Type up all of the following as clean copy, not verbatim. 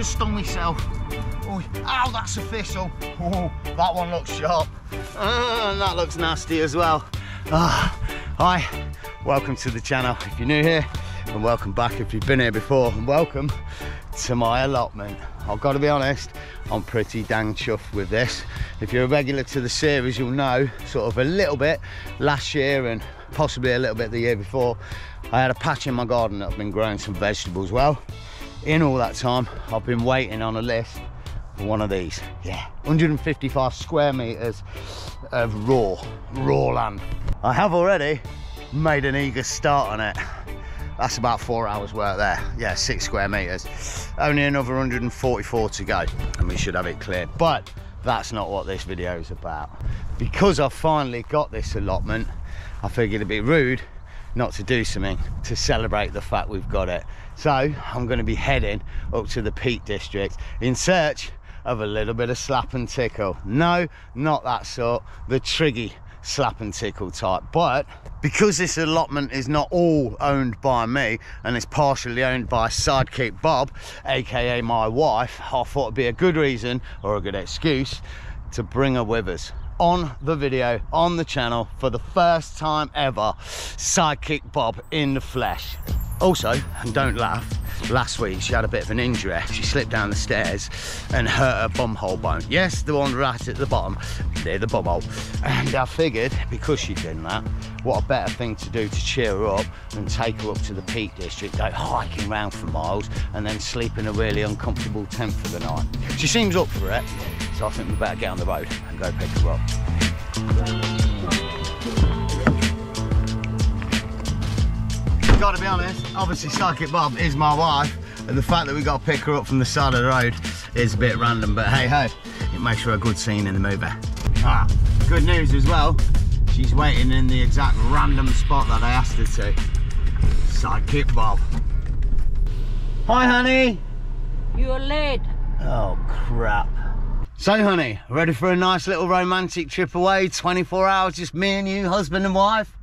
just stung myself. Oh, ow, that's a thistle. Oh, that one looks sharp. And that looks nasty as well. Hi, welcome to the channel if you're new here, and welcome back if you've been here before, and welcome to my allotment. I've got to be honest, I'm pretty dang chuffed with this. If you're a regular to the series, you'll know sort of a little bit last year and possibly a little bit the year before, I had a patch in my garden that I've been growing some vegetables. Well, in all that time, I've been waiting on a list for one of these. Yeah, 155 square meters of raw land. I have already made an eager start on it. That's about 4 hours work there. Yeah, 6 square meters. Only another 144 to go, and we should have it cleared. But that's not what this video is about. Because I've finally got this allotment, I figured it'd be rude not to do something to celebrate the fact we've got it. So I'm going to be heading up to the Peak District in search of a little bit of slap and tickle. No, not that sort, the triggy slap and tickle type. But because this allotment is not all owned by me and it's partially owned by Sidekick Bob, aka my wife, I thought it'd be a good reason or a good excuse to bring her with us on the video, on the channel, for the first time ever. Sidekick Bob in the flesh. Also, and don't laugh, last week she had a bit of an injury. She slipped down the stairs and hurt her bumhole bone. Yes, the one right at the bottom, near the bumhole. And I figured, because she'd done that, what a better thing to do to cheer her up than take her up to the Peak District, go hiking around for miles, and then sleep in a really uncomfortable tent for the night. She seems up for it, so I think we better get on the road and go pick her up. Got to be honest, obviously Sidekick Bob is my wife, and the fact that we got to pick her up from the side of the road is a bit random, but hey ho, it makes for a good scene in the movie. Good news as well, she's waiting in the exact random spot that I asked her to. Sidekick Bob. Hi honey. You're late. Oh crap. So honey, ready for a nice little romantic trip away? 24 hours, just me and you, husband and wife?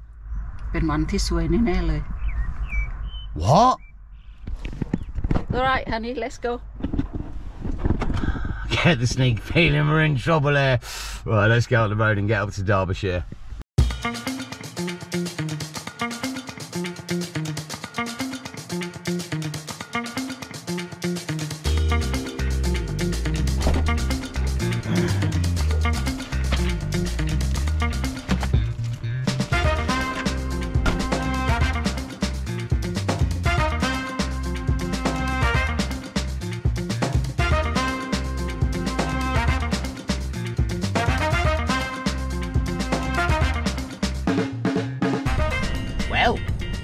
Been one this way in LA. What? All right, honey, let's go. I get the sneak feeling we're in trouble here. Right, let's go on the road and get up to Derbyshire.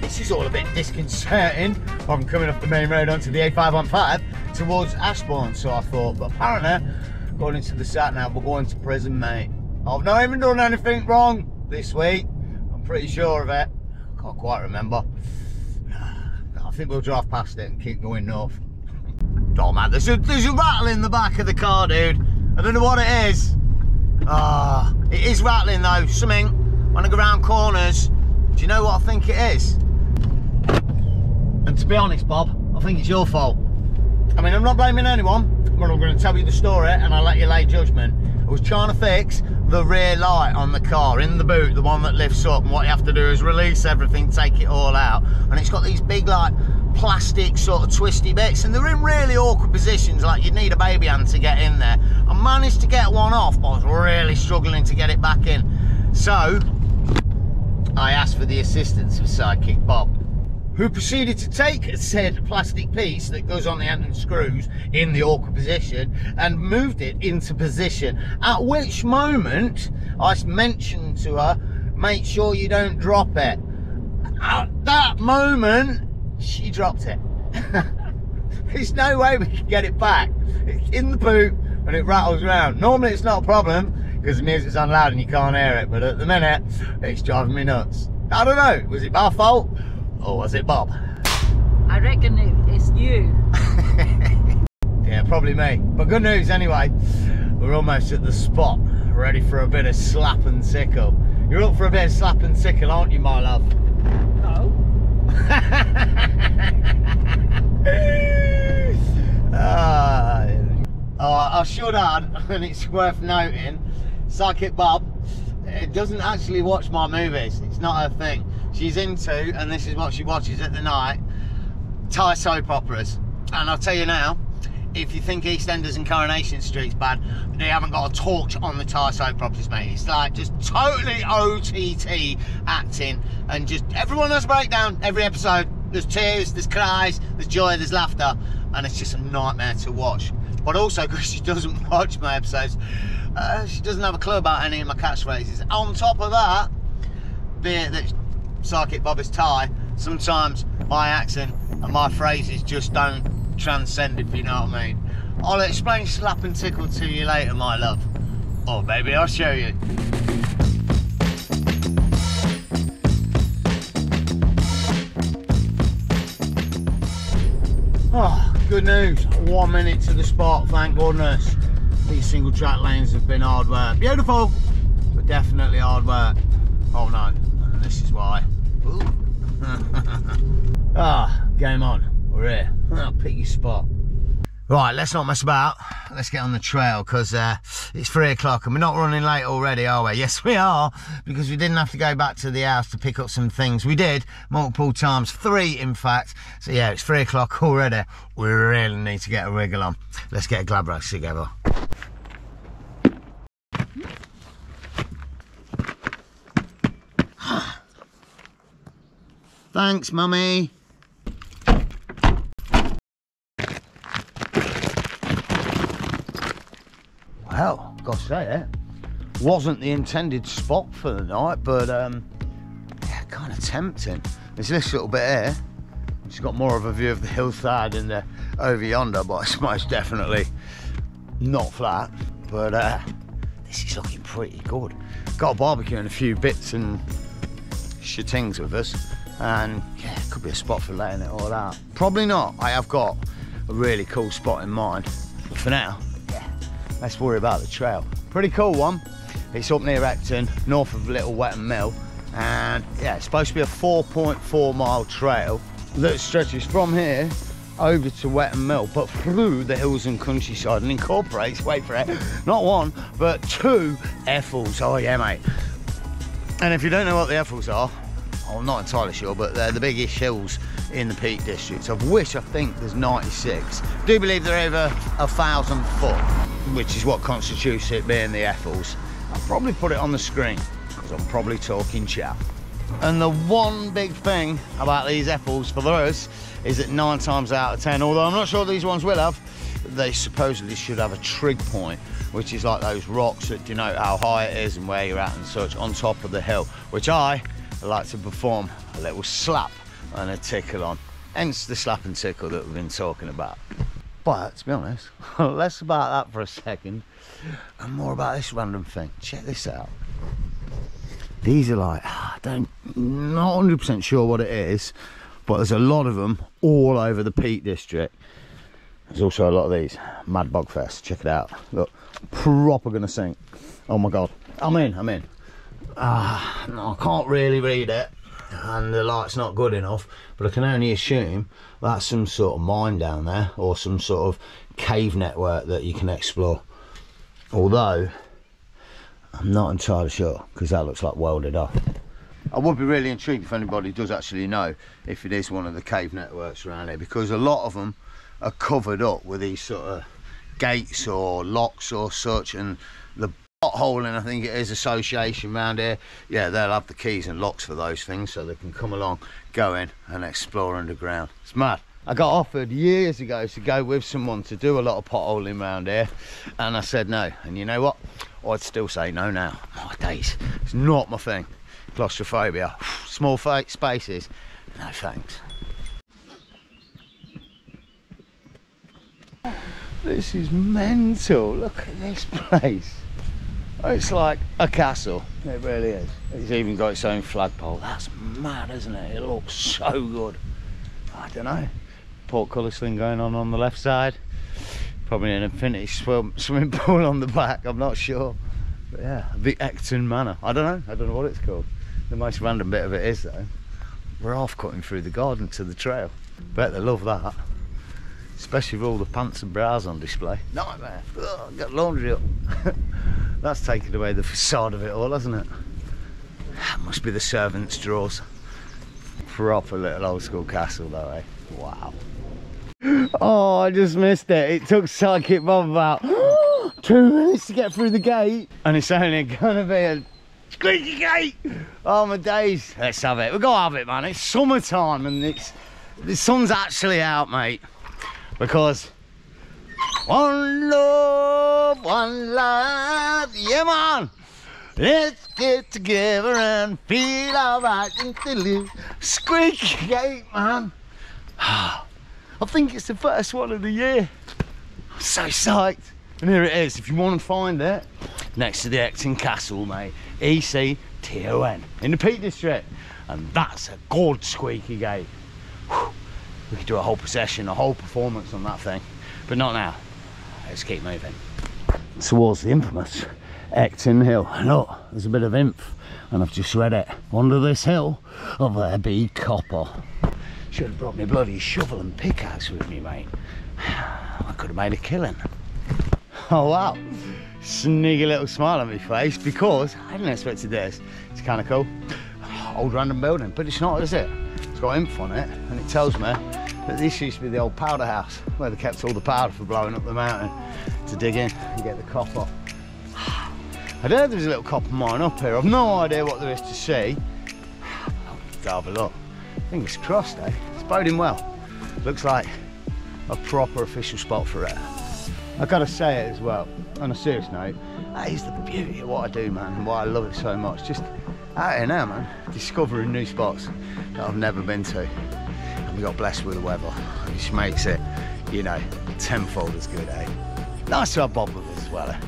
This is all a bit disconcerting. I'm coming off the main road onto the A515 towards Ashbourne, so I thought, but apparently, according to the sat nav, we're going to prison, mate. I've not even done anything wrong this week. I'm pretty sure of it. Can't quite remember. I think we'll drive past it and keep going north. Oh man, there's a rattle in the back of the car, dude. I don't know what it is. It is rattling though, something. When I go round corners, do you know what I think it is? And to be honest, Bob, I think it's your fault. I mean, I'm not blaming anyone, but I'm going to tell you the story and I'll let you lay judgment. I was trying to fix the rear light on the car in the boot, the one that lifts up, and what you have to do is release everything, take it all out, and it's got these big like plastic sort of twisty bits, and they're in really awkward positions, like you'd need a baby hand to get in there. I managed to get one off, but I was really struggling to get it back in. So I asked for the assistance of Sidekick Bob, who proceeded to take said plastic piece that goes on the end and screws in the awkward position and moved it into position. At which moment I mentioned to her, make sure you don't drop it. At that moment, she dropped it. There's no way we can get it back. It's in the boot and it rattles around. Normally it's not a problem because the music's on loud and you can't hear it, but at the minute it's driving me nuts. I don't know, was it my fault or was it Bob? I reckon it's you. Yeah, probably me. But good news anyway, we're almost at the spot, ready for a bit of slap and tickle. You're up for a bit of slap and tickle, aren't you, my love? No. I should add, and it's worth noting, Sidekick Bob doesn't actually watch my movies. It's not her thing. She's into, and this is what she watches at the night, Thai soap operas. And I'll tell you now, if you think EastEnders and Coronation Street's bad, they haven't got a torch on the Thai soap operas, mate. It's like just totally OTT acting, and just everyone has a breakdown every episode. There's tears, there's cries, there's joy, there's laughter, and it's just a nightmare to watch. But also, because she doesn't watch my episodes, she doesn't have a clue about any of my catchphrases. On top of that, be it that Sidekick Bob is Thai, sometimes my accent and my phrases just don't transcend, if you know what I mean. I'll explain slap and tickle to you later, my love. Oh, baby, I'll show you. Oh, good news. 1 minute to the spot, thank goodness. These single track lanes have been hard work. Beautiful, but definitely hard work. Oh no, and this is why. Game on. We're here. I'll pick your spot. Right, let's not mess about. Let's get on the trail, because it's 3 o'clock and we're not running late already, are we? Yes, we are, because we didn't have to go back to the house to pick up some things. We did, multiple times, 3 in fact. So yeah, it's 3 o'clock already. We really need to get a wriggle on. Let's get a glad race together. Thanks, mummy. Well, gotta say it wasn't the intended spot for the night, but yeah, kind of tempting. There's this little bit here, which has got more of a view of the hillside and over yonder, but it's most definitely not flat. But this is looking pretty good. Got a barbecue and a few bits and shitings with us, and yeah, it could be a spot for letting it all out. Probably not. I have got a really cool spot in mind, but for now, let's worry about the trail. Pretty cool one. It's up near Ecton, north of Little Wetton Mill, and yeah, it's supposed to be a 4.4 mile trail that stretches from here over to Wetton Mill, but through the hills and countryside, and incorporates, wait for it, not 1 but 2 Effels. Oh yeah, mate. And if you don't know what the Effels are, I'm not entirely sure, but they're the biggest hills in the Peak District, of which I think there's 96. I do believe they're over 1,000 foot, which is what constitutes it being the Effels. I'll probably put it on the screen, because I'm probably talking chat. And the one big thing about these Effels for us is that 9 times out of 10, although I'm not sure these ones will have, they supposedly should have a trig point, which is like those rocks that denote how high it is and where you're at and such, on top of the hill, which I like to perform a little slap and a tickle on. Hence the slap and tickle that we've been talking about. But to be honest, less about that for a second and more about this random thing. Check this out. These are like, not 100% sure what it is, but there's a lot of them all over the Peak District. There's also a lot of these. Mad Bogfest, check it out. Look, proper gonna sink. Oh my God, I'm in. No, I can't really read it, and the light's not good enough, but I can only assume that's some sort of mine down there, or some sort of cave network that you can explore. Although, I'm not entirely sure, because that looks like welded off. I would be really intrigued if anybody does actually know if it is one of the cave networks around here, because a lot of them are covered up with these sort of gates or locks or such, and the potholing, I think it is, association around here, yeah, they'll have the keys and locks for those things, so they can come along, go in and explore underground. It's mad. I got offered years ago to go with someone to do a lot of potholing around here, and I said no. And you know what, I'd still say no now. My days, it's not my thing. Claustrophobia, small spaces, no thanks. This is mental. Look at this place. It's like a castle. It really is. It's even got its own flagpole. That's mad, isn't it? It looks so good. I don't know. Portcullis thing going on the left side. Probably an infinity swimming pool on the back. I'm not sure. But yeah, the Ecton Manor. I don't know what it's called. The most random bit of it is though, we're half cutting through the garden to the trail. Bet they love that. especially with all the pants and bras on display. Nightmare. Oh, got laundry up. That's taken away the facade of it all, hasn't it? Must be the servants' drawers. Proper little old school castle though, eh? Wow. Oh, I just missed it. It took Sidekick Bob about 2 minutes to get through the gate, and it's only gonna be a squeaky gate. Oh my days. Let's have it. We've got to have it, man. It's summertime and the sun's actually out, mate. Because one love, one life, yeah, man. Let's get together and feel alright. Squeaky gate, man. I think it's the first one of the year. I'm so psyched. And here it is, if you want to find it, next to the Ecton Castle, mate. ECTON, in the Peak District. And that's a good squeaky gate. Whew. We could do a whole procession, a whole performance on that thing. But not now. Let's keep moving. Towards the infamous Ecton Hill. And look, there's a bit of inf. And I've just read it. Under this hill, there be copper. Should have brought me bloody shovel and pickaxe with me, mate. I could have made a killing. Oh wow, sneaky little smile on my face because I didn't expect this. It's kind of cool. Old random building, but it's not, is it? It's got inf on it, and it tells me that this used to be the old powder house where they kept all the powder for blowing up the mountain to dig in and get the copper. I heard there's a little copper mine up here. I've no idea what there is to see. I'll have a look. Fingers crossed, eh? It's boding well. Looks like a proper official spot for it. I've got to say it as well, on a serious note, that is the beauty of what I do, man, and why I love it so much. Just out here now, man, discovering new spots that I've never been to. And we got blessed with the weather, which makes it, you know, tenfold as good, eh? Nice to have Bob with us as well, eh?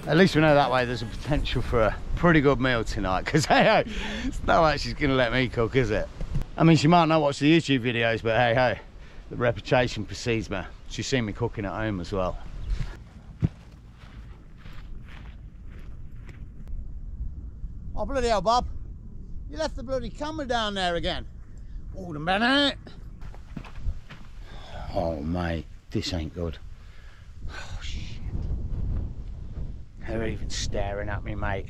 At least we know that way there's a potential for a pretty good meal tonight, because hey, it's not like she's going to let me cook, is it? I mean, she might not watch the YouTube videos, but hey, the reputation precedes me. She's seen me cooking at home as well. Oh, bloody hell, Bob. You left the bloody camera down there again. Hold a minute. Oh, mate, this ain't good. Oh, shit. They're even staring at me, mate.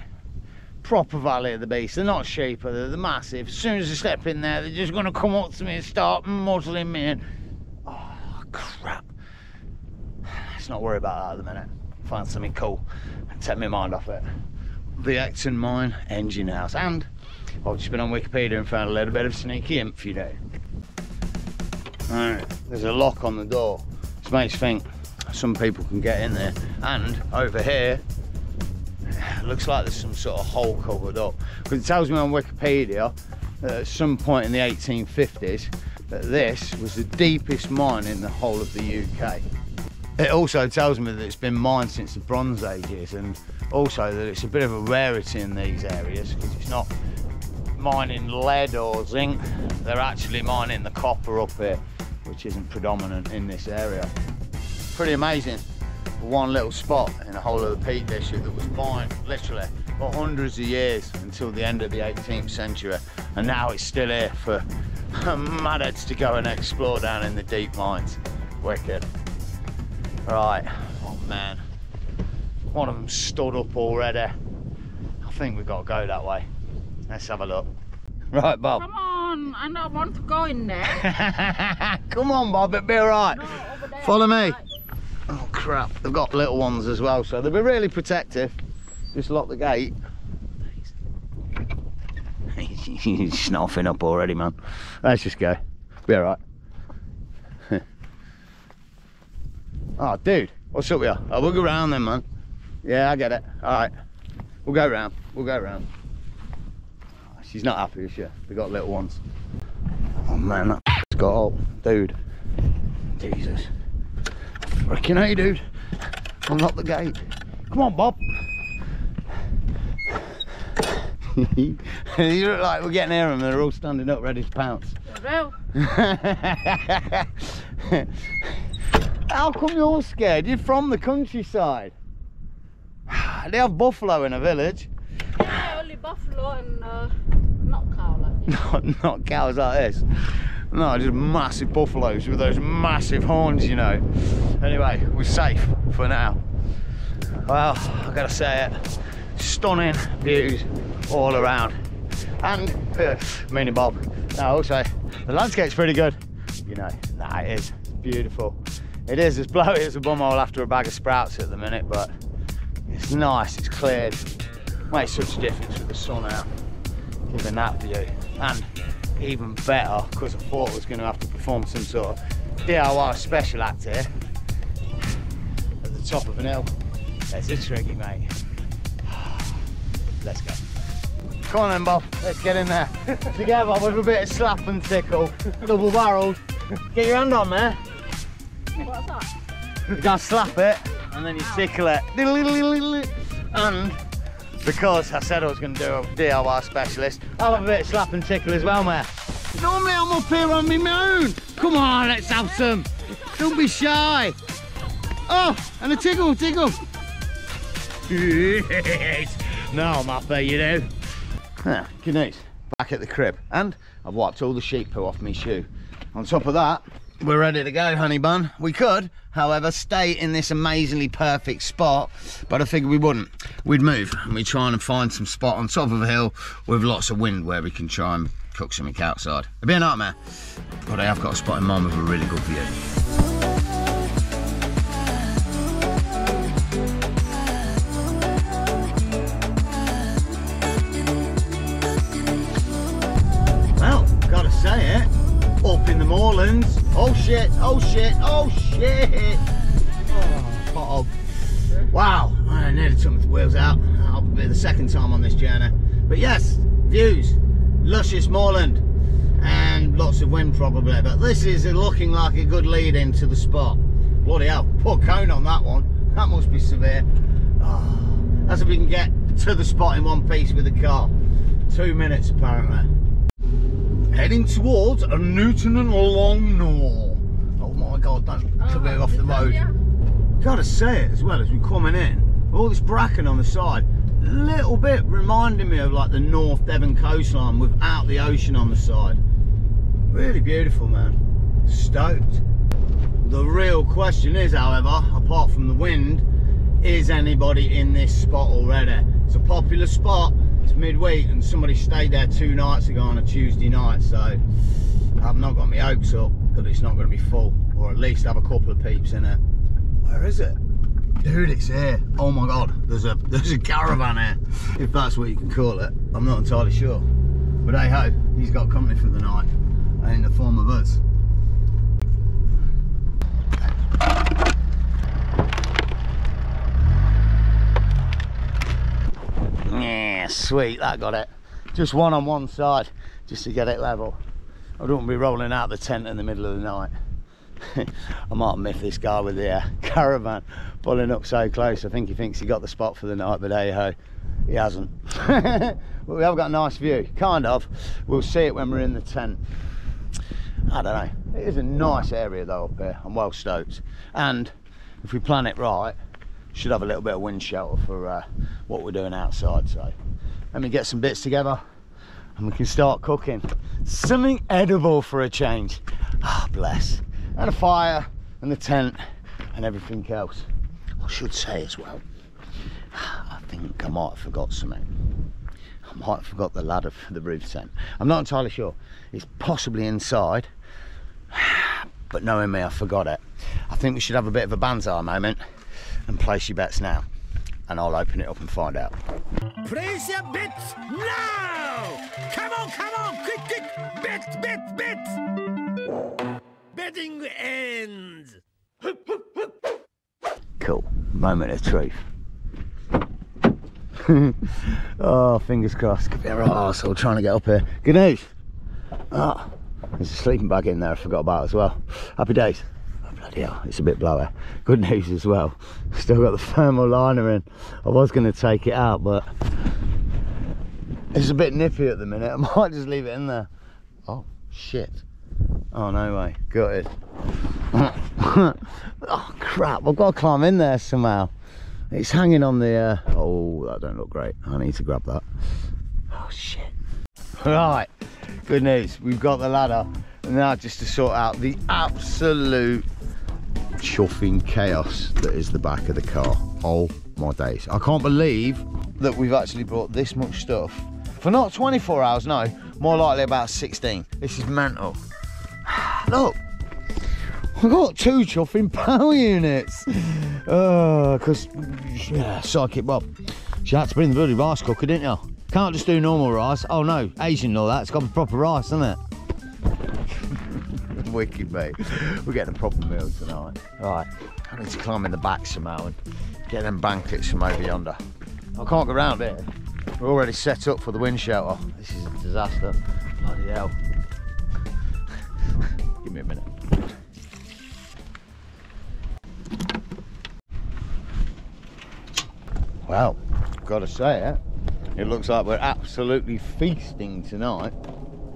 Proper Valley of the Beast. They're not sheep, they're massive. As soon as I step in there, they're just going to come up to me and start muzzling me in. Oh, crap. Let's not worry about that at the minute. Find something cool and take my mind off it. The Ecton Mine Engine House. And I've just been on Wikipedia and found a little bit of sneaky inf, you know. Alright, there's a lock on the door, which makes you think some people can get in there. And over here, it looks like there's some sort of hole covered up, because it tells me on Wikipedia that at some point in the 1850s that this was the deepest mine in the whole of the UK. It also tells me that it's been mined since the Bronze Ages, and also that it's a bit of a rarity in these areas because it's not mining lead or zinc, they're actually mining the copper up here, which isn't predominant in this area. Pretty amazing. One little spot in the whole of the Peak District that was mined literally for hundreds of years until the end of the 18th century, and now it's still here for madheads to go and explore down in the deep mines. Wicked. Right, oh man, one of them stood up already. I think we've got to go that way. Let's have a look. Right, Bob. Come on, I don't want to go in there. Come on, Bob, it'll be all right. No, over there. Follow me. Right. Oh crap, they've got little ones as well, so they'll be really protective. Just lock the gate. He's snuffing up already, man. Let's just go. Be all right. Oh, dude, what's up with you? Oh, we'll go round then, man. Yeah, I get it. All right, we'll go round. We'll go round. Oh, she's not happy, is she? They got little ones. Oh man, that's got up, dude. Jesus. Freaking hey, dude. Unlock the gate. Come on, Bob. You look like we're getting near them. They're all standing up, ready to pounce. Well. How come you're scared? You're from the countryside. They have buffalo in a village. Yeah, only buffalo and not cow like this. Not cows like this. No, just massive buffaloes with those massive horns, you know. Anyway, we're safe for now. Well, I gotta say it, stunning views all around. And me and Bob, now also the landscape's pretty good. You know, nah, it is beautiful. It is as blowy as a bumhole after a bag of sprouts at the minute, but it's nice, it's cleared. Makes such a difference with the sun out, giving that view. And even better, because I thought I was going to have to perform some sort of DIY special act here. At the top of an hill, there's a triggy, mate. Let's go. Come on then, Bob, let's get in there. Together with a bit of slap and tickle, double barreled. Get your hand on there. What's that? You gotta slap it, and then you tickle it. And because I said I was going to do a DIY specialist, I'll have a bit of slap and tickle as well, mate. Normally I'm up here on my own. Come on, let's have some. Don't be shy. Oh, and a tickle, tickle. Now I'm happy, you know. Yeah, good news. Back at the crib, and I've wiped all the sheep poo off my shoe. On top of that, we're ready to go, honey bun. We could, however, stay in this amazingly perfect spot, but I figured we wouldn't. We'd move and we'd try and find some spot on top of a hill with lots of wind where we can try and cook something outside. It'd be a nightmare, but I have got a spot in mind with a really good view. Well, gotta say it. Up in the moorlands. Oh shit, oh shit, oh shit. Oh, pothole. Wow, I nearly took my wheels out. That'll be the second time on this journey. But yes, views, luscious moorland, and lots of wind probably. But this is looking like a good lead into the spot. Bloody hell, poor cone on that one. That must be severe. Oh, that's if we can get to the spot in one piece with the car. 2 minutes apparently. Heading towards a Newton and Long Knoll. Oh my god, don't come off the road. Gotta say it as well as we're coming in. All this bracken on the side, a little bit reminding me of like the North Devon coastline without the ocean on the side. Really beautiful, man. Stoked. The real question is, however, apart from the wind, is anybody in this spot already? It's a popular spot. It's midweek and somebody stayed there 2 nights ago on a Tuesday night, so I've not got my hopes up that it's not going to be full, or at least have a couple of peeps in it. Where is it? Dude, it's here. Oh my god, there's a caravan here, if that's what you can call it. I'm not entirely sure, but hey ho, he's got company for the night, and in the form of us. Yeah, sweet, that got it. Just one on one side, just to get it level. I don't want to be rolling out the tent in the middle of the night. I might miff this guy with the caravan pulling up so close. I think he thinks he got the spot for the night, but hey ho, he hasn't. But we have got a nice view, kind of. We'll see it when we're in the tent. I don't know, it is a nice area though up here. I'm well stoked, and if we plan it right, should have a little bit of wind shelter for what we're doing outside. So let me get some bits together and we can start cooking something edible for a change. Ah, bless. And a fire and the tent and everything else. I should say as well, I think I might have forgot something. I might have forgot the ladder for the roof tent. I'm not entirely sure. It's possibly inside, but knowing me, I forgot it. I think we should have a bit of a banzai moment and place your bets now, and I'll open it up and find out. Place your bets now! Come on, quick, bet! Betting ends! Cool, moment of truth. Oh, fingers crossed. Could be a arsehole trying to get up here. Good news. Ah, there's a sleeping bag in there I forgot about as well. Happy days. Bloody hell, it's a bit blower. Good news as well, still got the thermal liner in. I was going to take it out, but it's a bit nippy at the minute. I might just leave it in there. Oh shit, oh no way, got it. Oh crap, I've got to climb in there somehow. It's hanging on the oh, that don't look great. I need to grab that. Oh shit. Right, good news, we've got the ladder Now just to sort out the absolute chuffing chaos that is the back of the car. Oh my days. I can't believe that we've actually brought this much stuff for not 24 hours, no, more likely about 16. This is mental. Look, I've got 2 chuffing power units. Because, yeah, Sidekick Bob, she had to bring the bloody rice cooker, didn't you? Can't just do normal rice. Oh no, Asian and all that, it's got proper rice, isn't it? Wicked, mate. We're getting a proper meal tonight. Right, I need to climb in the back somehow and get them blankets from over yonder. I can't go round here. We're already set up for the wind shelter. This is a disaster. Bloody hell. Give me a minute. Well, gotta say it looks like we're absolutely feasting tonight.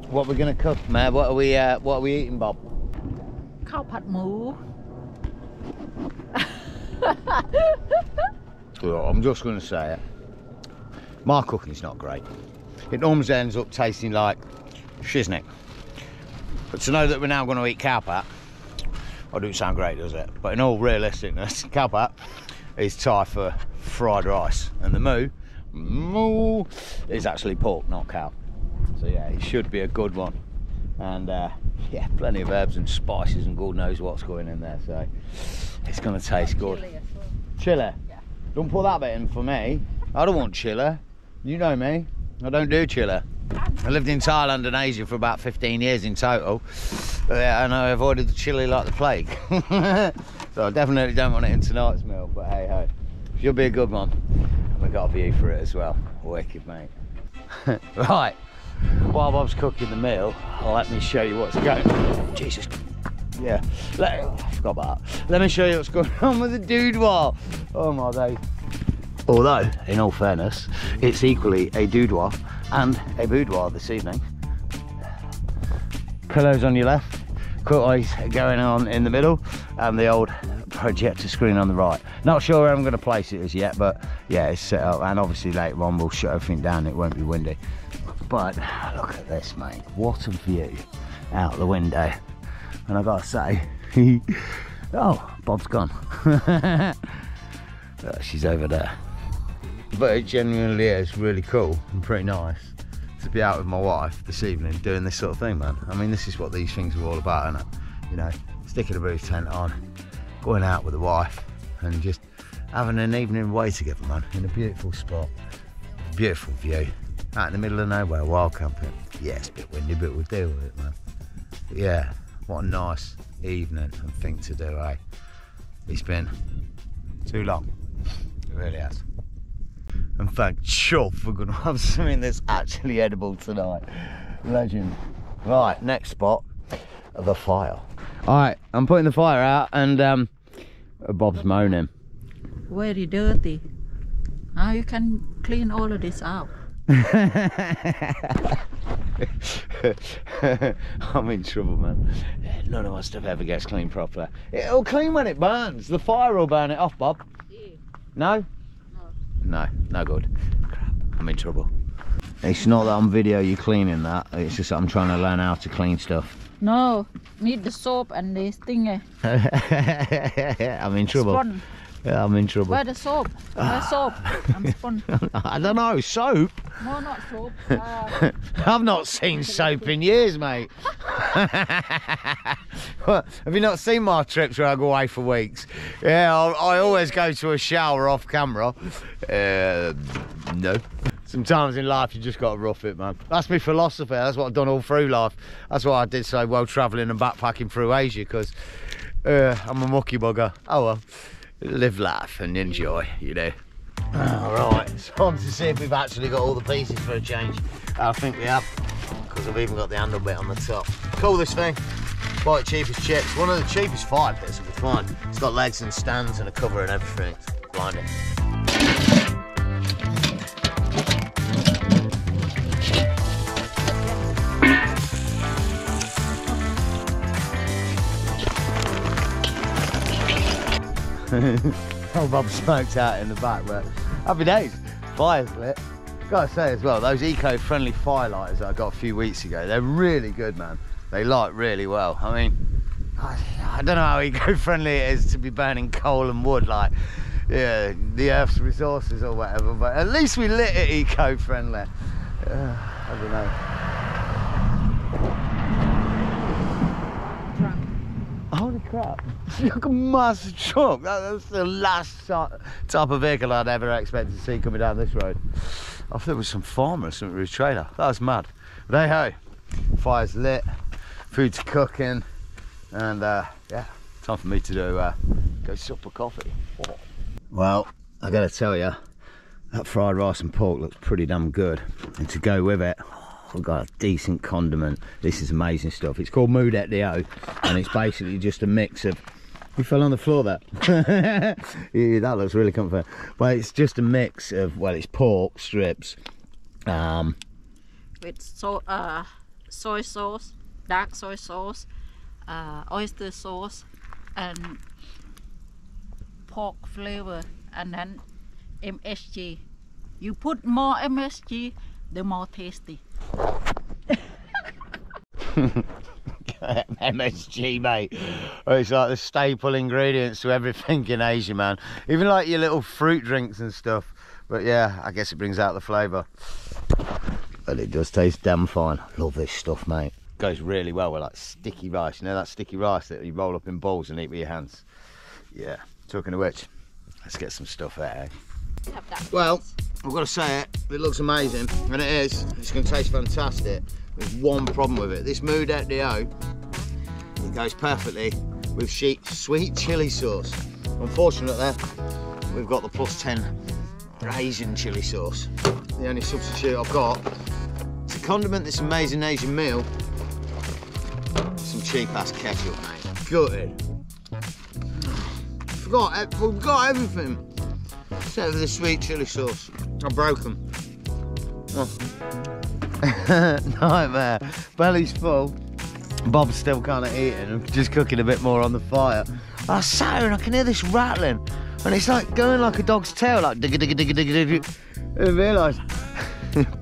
What we're gonna cook, Mab? What are we eating, Bob? Cow pat moo. Well, I'm just gonna say it. My cooking's not great. It normally ends up tasting like shiznick. But to know that we're now going to eat cow pat, I do sound great, does it? But in all realisticness, cow pat is Thai for fried rice, and the moo is actually pork, not cow. So yeah, it should be a good one. And yeah, plenty of herbs and spices and God knows what's going in there. So it's going to taste good. Chili as well. Chili? Yeah. Don't put that bit in for me. I don't want chili. You know me, I don't do chili. I lived in Thailand and Asia for about 15 years in total, and I avoided the chili like the plague. So I definitely don't want it in tonight's meal, but hey ho, should be a good one. And we've got a view for it as well. Wicked, mate. Right, while Bob's cooking the meal, let me show you what's going on. Jesus. Yeah, I forgot about that. Let me show you what's going on with the boudoir. Oh my days. Although, in all fairness, it's equally a boudoir and a boudoir this evening. Pillows on your left, cookies going on in the middle, and the old projector screen on the right. Not sure where I'm going to place it as yet, but yeah, it's set up, and obviously later on we'll shut everything down, it won't be windy. But look at this, mate, what a view out the window. And I've got to say, oh, Bob's gone. She's over there. But it genuinely is really cool and pretty nice to be out with my wife this evening doing this sort of thing, man. I mean, this is what these things are all about, isn't it? You know, sticking a roof tent on, going out with the wife and just having an evening away together, man, in a beautiful spot. Beautiful view. Out in the middle of nowhere, wild camping. Yeah, it's a bit windy, but we'll deal with it, man. But yeah, what a nice evening and thing to do, eh? It's been too long. It really has. And thank Chuff, we're gonna have something that's actually edible tonight. Legend. Right, next spot, the fire. All right, I'm putting the fire out and Bob's moaning. Very dirty. Now you can clean all of this out. I'm in trouble, man. None of my stuff ever gets cleaned properly. It'll clean when it burns. The fire will burn it off, Bob. Yeah. No? No, no good. Crap, I'm in trouble. It's not that on video you cleaning that, it's just that I'm trying to learn how to clean stuff. No, need the soap and this thing. I'm in trouble. Spon. Yeah, I'm in trouble. Where the soap? Where's soap? I'm spun. I don't know, soap? No, not soap. I've not seen soap in years, mate. What, have you not seen my trips where I go away for weeks? Yeah, I always go to a shower off camera. No. Sometimes in life you just got to rough it, man. That's my philosophy. That's what I've done all through life. That's why I did so well travelling and backpacking through Asia, because I'm a mucky bugger. Oh well. Live, laugh and enjoy, you know. Alright, it's time to see if we've actually got all the pieces for a change. I think we have, because I've even got the handle bit on the top. Cool, this thing. Quite cheap as chips. One of the cheapest fire pits I could find. It's got legs and stands and a cover and everything. It's blinding. Oh, Bob's smoked out in the back, but happy days. Fire's lit. Gotta say as well, those eco-friendly fire lighters that I got a few weeks ago, they're really good, man. They light really well. I mean, I don't know how eco-friendly it is to be burning coal and wood, like, yeah, the Earth's resources or whatever, but at least we lit it eco-friendly. I don't know. Holy crap, look a massive truck. That's the last type of vehicle I'd ever expect to see coming down this road. I thought it was some farmer or something with a trailer. That was mad. But hey ho, fire's lit, food's cooking, and yeah, time for me to go sup a coffee. Oh. Well, I gotta tell you, that fried rice and pork looks pretty damn good. And to go with it, we've got a decent condiment. This is amazing stuff. It's called Mood et Dio, and it's basically just a mix of... You fell on the floor there. Yeah, that looks really comforting. Well, it's just a mix of, well, it's pork strips. With soy sauce, dark soy sauce, oyster sauce, and pork flavor, and then MSG. You put more MSG, the more tasty. MSG, mate. It's like the staple ingredients to everything in Asia, man. Even like your little fruit drinks and stuff. But yeah, I guess it brings out the flavour. But it does taste damn fine. Love this stuff, mate. Goes really well with like sticky rice. You know that sticky rice that you roll up in balls and eat with your hands? Yeah. Talking of which, let's get some stuff out, eh? Well, I've got to say it looks amazing, and it is. It's going to taste fantastic. There's one problem with it. This Mood et Dio, it goes perfectly with sweet chili sauce. Unfortunately, we've got the +10 Asian chili sauce. The only substitute I've got to condiment this amazing Asian meal, some cheap ass ketchup, mate. Gutted. We've got everything except for the sweet chili sauce. I broke them. Oh. Nightmare. Belly's full. Bob's still kind of eating. I'm just cooking a bit more on the fire. I sat here and I can hear this rattling, and it's like going like a dog's tail, like digga digga digga digga digga. I didn't realise.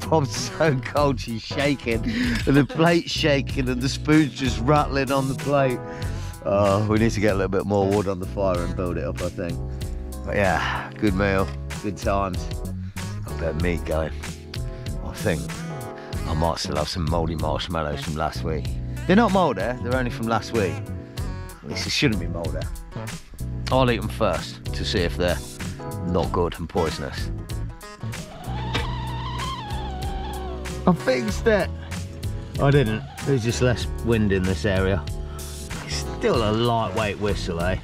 Bob's so cold, she's shaking, and the plate's shaking, and the spoon's just rattling on the plate. Oh, we need to get a little bit more wood on the fire and build it up, I think. But yeah, good meal, good times. Got a bit of meat going. I think I might still have some mouldy marshmallows from last week. They're not mouldy, they're only from last week. At least they shouldn't be mouldy. I'll eat them first to see if they're not good and poisonous. I fixed it. I didn't. There's just less wind in this area. It's still a lightweight whistle, eh?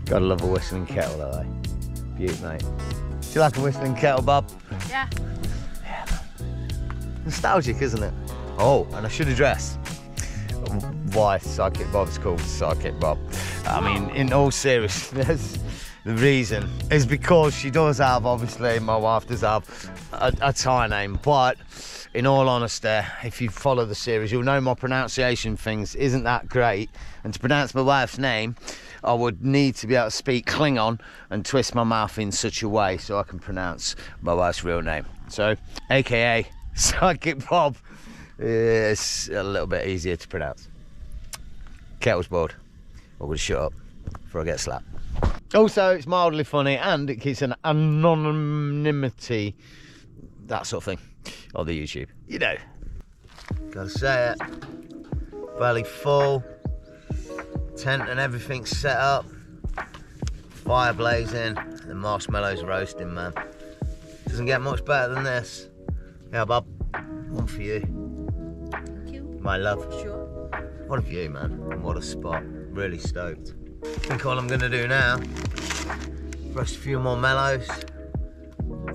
Gotta love a whistling kettle, though, eh? Beaut, mate. Do you like a whistling kettle, Bob? Yeah. Yeah. Nostalgic, isn't it? Oh, and I should address why Sidekick Bob's called Sidekick Bob. I mean, in all seriousness, the reason is because she does have, obviously, my wife does have a Thai name, but in all honesty, if you follow the series, you'll know my pronunciation things isn't that great, and to pronounce my wife's name, I would need to be able to speak Klingon and twist my mouth in such a way so I can pronounce my wife's real name. So, AKA Sidekick Bob, is a little bit easier to pronounce. Kettle's bored. I'm gonna shut up before I get slapped. Also, it's mildly funny and it keeps an anonymity, that sort of thing, on the YouTube. You know. Gotta say it. Belly full. Tent and everything set up. Fire blazing. The marshmallows roasting, man. Doesn't get much better than this. Yeah, Bob. One for you. Thank you. My love. Sure. One for you, man. What a spot. Really stoked. I think all I'm gonna do now, roast a few more mellows,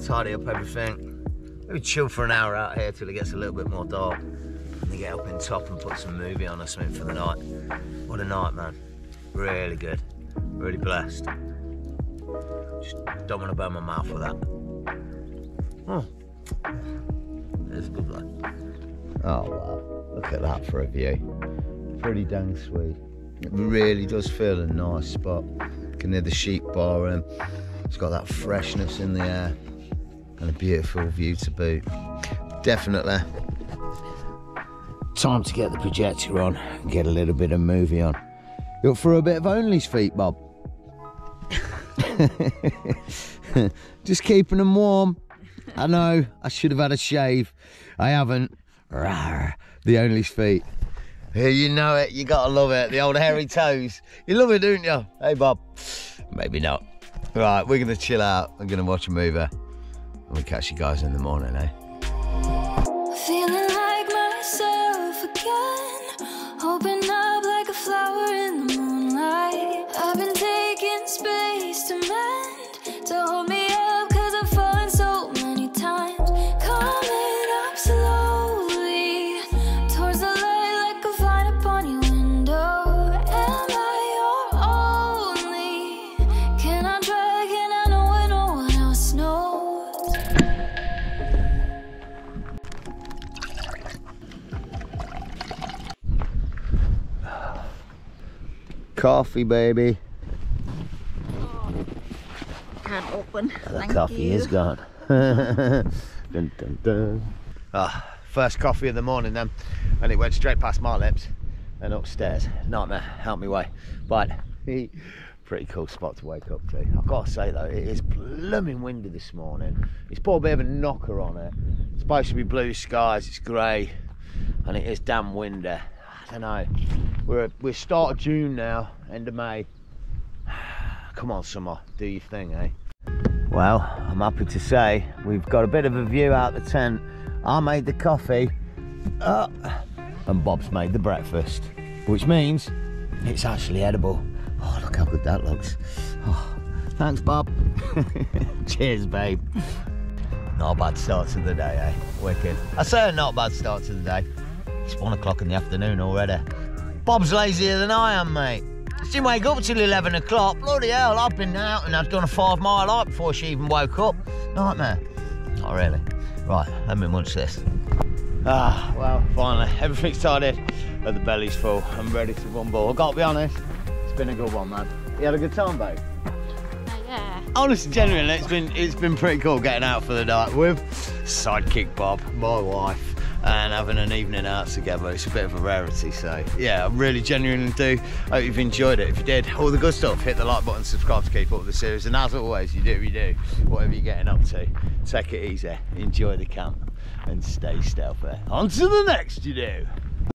tidy up everything, maybe chill for an hour out here till it gets a little bit more dark, and then get up in top and put some movie on or something for the night. What a night, man. Really good. Really blessed. Just don't want to burn my mouth with that. Oh. There's a good one. Oh wow, look at that for a view. Pretty dang sweet. It really does feel a nice spot. You can hear the sheep baaing. It's got that freshness in the air and a beautiful view to boot. definitely. Time to get the projector on and get a little bit of movie on. You up for a bit of Only's feet, Bob? Just keeping them warm. I know, I should have had a shave. I haven't. Rawr, the Only's feet. Yeah, you know it, you gotta love it. The old hairy toes. You love it, don't you? Hey, Bob. Maybe not. Right, we're gonna chill out. I'm gonna watch a movie. And we'll catch you guys in the morning, eh? Feeling like myself again, open up like a flower in the moonlight. I've been taking space to mend, to hold me up, cause I've fallen so many times. Coming up slowly, towards the light like a vine upon your window. Am I your only? Can I try, can I know when no one else knows? Coffee, baby. Can't open. The Thank coffee you. is gone. Dun, dun, dun. First coffee of the morning then, and it went straight past my lips and upstairs. Nightmare, help me way. But pretty cool spot to wake up to. I've got to say though, it is blooming windy this morning. It's put a bit of a knocker on it. It's supposed to be blue skies, it's grey, and it is damn windy. I don't know. We're start of June now, end of May. Come on, summer, do your thing, eh? Well, I'm happy to say we've got a bit of a view out the tent. I made the coffee, and Bob's made the breakfast, which means it's actually edible. Oh, look how good that looks. Oh, thanks, Bob. Cheers, babe. Not a bad start to the day, eh? Wicked. I say a not bad start to the day. It's 1 o'clock in the afternoon already. Bob's lazier than I am, mate. She didn't wake up till 11 o'clock. Bloody hell, I've been out and I've done a 5-mile hike before she even woke up. Nightmare. Not really. Right, let me munch this. Well, finally, everything's tidied and the belly's full. I'm ready to rumble. I've got to be honest, it's been a good one, man. You had a good time, babe? Yeah. Honestly, genuinely, it's been pretty cool getting out for the night with Sidekick Bob, my wife, and having an evening out together. It's a bit of a rarity, so yeah, I really genuinely do hope you've enjoyed it. If you did, all the good stuff, hit the like button, subscribe to keep up with the series, and as always, you do whatever you're getting up to, take it easy, enjoy the camp, and stay stealthy. On to the next, you do.